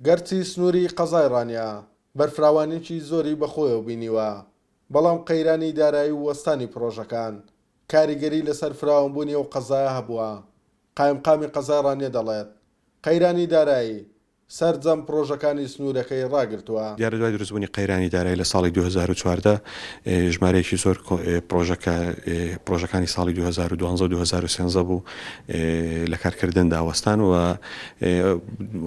گەرچی سنووری قەزای ڕانیا بەرفراوانێکی زۆری بەخۆیەوە بینیوە، بەڵام قەیرانی دارایی و وەستانی پرۆژەکان کاریگەری لەسەر فراوانبوونی ئەو قەزایە هەبووە. قایمقامی قەزای ڕانیە دەڵێت قەیرانی دارایی سەرجەم پرۆژەکانی سنوورەکەی ڕاگرتووە. دیارە دوای دروستبوونی قەیرانی دارایی لە ساڵی 2014 ژمارەیەکی زۆر پرۆژەکانی ساڵی 2012 و 2013 بوو لە کارکردندا وەستان و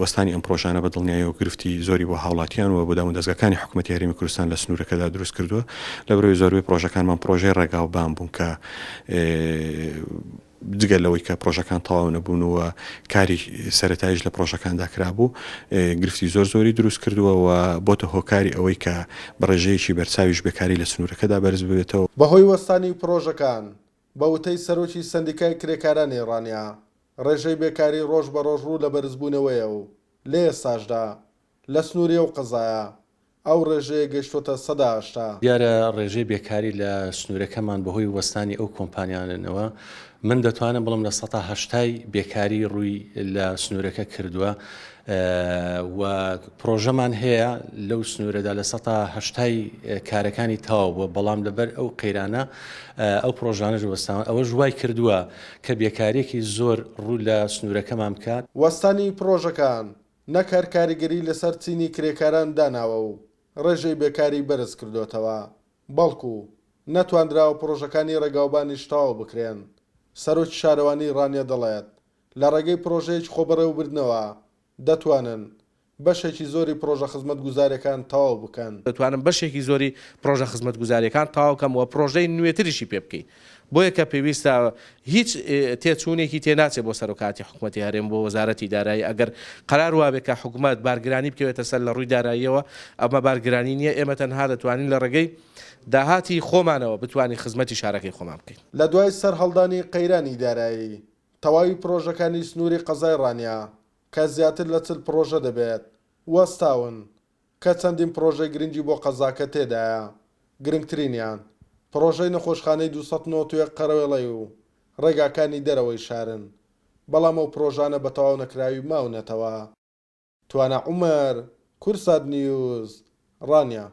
وەستانی ئەم پرۆژانە بە دڵنیاییەوە گرفتی زۆری بۆ هاوڵاتیان و بۆ دامەدەستگاکانی حکوومەتی هەرێمی کوردستان لە سنوورەکەدا دروست کردووە. لەبەرەوەی زۆربەی پرۆژەکانمان پرۆژەی ڕێگاوبان بوون کە جگەل لەوەی کە پرۆژەکان تەواو نەبوون و کاری سەرەتاییش لە پرۆژەکاندا کرابوو، گرفتی زۆری دروست کردووە و بۆتە هۆکاری ئەوەی کە بەڕێژەیەکی بەرچاویش بێکاری لە سنوورەکەدا بەرز ببێتەوە. بەهۆی وەستانی پرۆژەکان بە وتەی سەرۆکی سەندیکای کرێکارانی ڕانیا ڕێژەی بێکاری ڕۆژ بە ڕۆژ ڕوو لە بەرزبوونەوەیە و لە ئێستاشدا لە سنووری ئەو قەزایە ئەو ڕێژەیە گەیشتوتە 80. دیارە ڕێژەی بێکاری لە سنوورەکەمان بەهۆی وەستانی ئەو کۆمپانیانەوە من دەتوانم بڵم لە 80 بێکاری ڕووی لە سنوورەکە کردووە و پرۆژەمان هەیە لەو سنوورەدا لە 80 کارەکانی تاو بووە، بەڵام لەبەر ئەو قەیرانە ئەو پرۆژانە وەستان ئەوە ژوای کردووە کە بێکارێکی زۆر ڕوو لە سنوورەکەمان بکات. وەستانی پرۆژەکان نەکار کاریگەری لەسەر چینی کرێکاران داناوە و ڕێژەی بێکاری بەرز کردوتەوە، بەڵکو نەتواندراوە پرۆژەکانی ڕێگاوبانی تەواو بکرێن. سەرۆکی شارەوانی ڕانیە دەڵێت لە ڕێگەی پرۆژەیەکی خۆبەڕێوەبردنەوە دەتوانن بەشێکی زۆری پرۆژە خزمەتگوزاریەکان تەواو بکەن. دەتوانم بەشێکی زۆری پرۆژە خزمەتگوزاریەکان تەواوکەمەوە پرۆژەی نوێتریشی پێ بکەیت، بۆیە کە پێویستە هیچ تێچوونێکی تێناچێت بۆ سەرۆکاتی حکوومەتی هەرێم بۆ وەزارەتی دارایی. ئەگەر قەرار وابێت کە حکوومەت بارگرانی بکەوێتە سەر لە ڕووی داراییەوە، ئەمە بارگرانی نییە، ئێمە تەنها دەتوانین لە ڕێگەی داهاتی خۆمانەوە بتوانین خزمەتی شارەکەی خۆمان بکەین. لە دوای سەر هەڵدانی قەیرانی دارایی تەواوی پرۆژەکانی سنووری قەزای ڕانیا کە زیاتر لە 40 پرۆژە دەبێت وەستاون کە چەندین پرۆژەی گرنگی بۆ قەزاکە تێدایە. گرنگترینیان پرۆژەی نەخۆشخانەی 291 قەرەوێڵەی و ڕێگاکانی دەرەوەی شارن، بەڵام ئەو پرۆژانە بە تەواو نەکراوی ماونەتەوە. توانە عومەر، کورسات نیوز، ڕانیا.